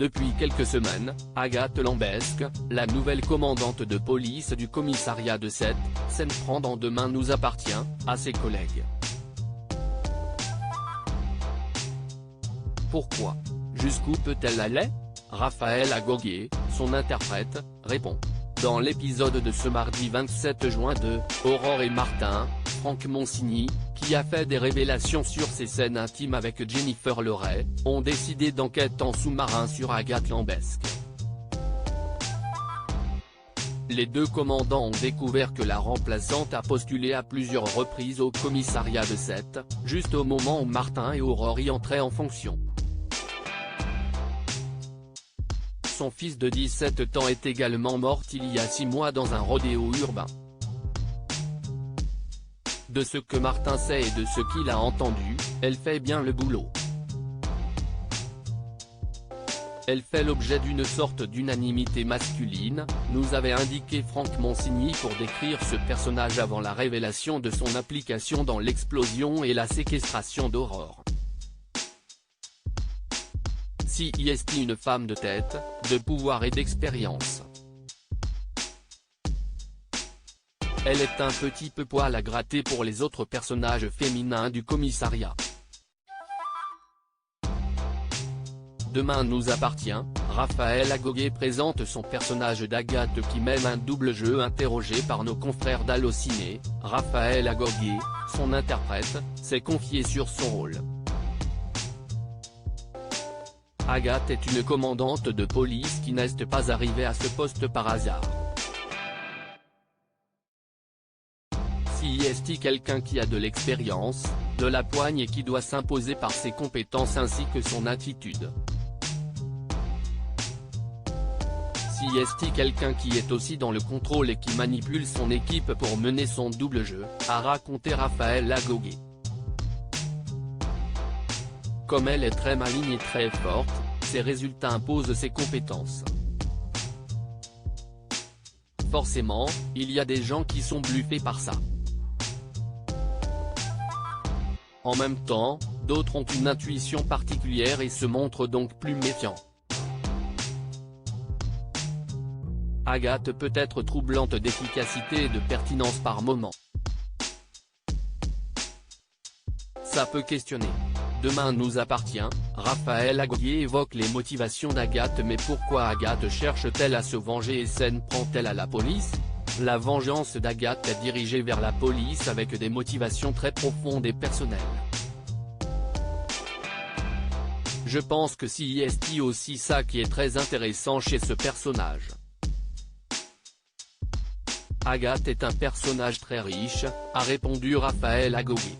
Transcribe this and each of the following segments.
Depuis quelques semaines, Agathe Lambesque, la nouvelle commandante de police du commissariat de Sète, s'en prend dans Demain nous appartient, à ses collègues. Pourquoi? Jusqu'où peut-elle aller? Raphaël Agoguier, son interprète, répond. Dans l'épisode de ce mardi 27 juin de « Aurore et Martin », Franck Monsigny, qui a fait des révélations sur ses scènes intimes avec Jennifer Leray, ont décidé d'enquête en sous-marin sur Agathe Lambesque. Les deux commandants ont découvert que la remplaçante a postulé à plusieurs reprises au commissariat de Sète, juste au moment où Martin et Aurore y entraient en fonction. Son fils de 17 ans est également mort il y a 6 mois dans un rodéo urbain. De ce que Martin sait et de ce qu'il a entendu, elle fait bien le boulot. Elle fait l'objet d'une sorte d'unanimité masculine, nous avait indiqué Franck Monsigny pour décrire ce personnage avant la révélation de son implication dans l'explosion et la séquestration d'Aurore. Si est une femme de tête, de pouvoir et d'expérience. Elle est un petit peu poil à gratter pour les autres personnages féminins du commissariat. Demain nous appartient, Raphaël Agoguier présente son personnage d'Agathe qui mène un double jeu. Interrogé par nos confrères d'Allociné, Raphaël Agoguier, son interprète, s'est confié sur son rôle. Agathe est une commandante de police qui n'est pas arrivée à ce poste par hasard. Si est quelqu'un qui a de l'expérience, de la poigne et qui doit s'imposer par ses compétences ainsi que son attitude. Si est quelqu'un qui est aussi dans le contrôle et qui manipule son équipe pour mener son double jeu, a raconté Raphaël Agoguier. Comme elle est très maligne et très forte, ses résultats imposent ses compétences. Forcément, il y a des gens qui sont bluffés par ça. En même temps, d'autres ont une intuition particulière et se montrent donc plus méfiants. Agathe peut être troublante d'efficacité et de pertinence par moments. Ça peut questionner. Demain nous appartient, Raphaël Agoguier évoque les motivations d'Agathe. Mais pourquoi Agathe cherche-t-elle à se venger et s'en prend-elle à la police? La vengeance d'Agathe est dirigée vers la police avec des motivations très profondes et personnelles. Je pense que c'est aussi ça qui est très intéressant chez ce personnage. Agathe est un personnage très riche, a répondu Raphaël Agoguier.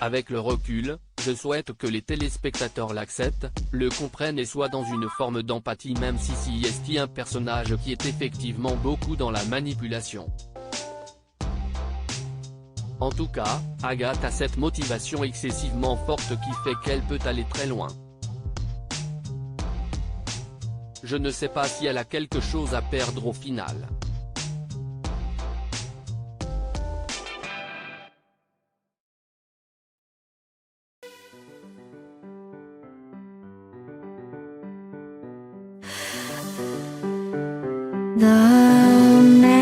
Avec le recul, je souhaite que les téléspectateurs l'acceptent, le comprennent et soient dans une forme d'empathie même si c'est un personnage qui est effectivement beaucoup dans la manipulation. En tout cas, Agathe a cette motivation excessivement forte qui fait qu'elle peut aller très loin. Je ne sais pas si elle a quelque chose à perdre au final. The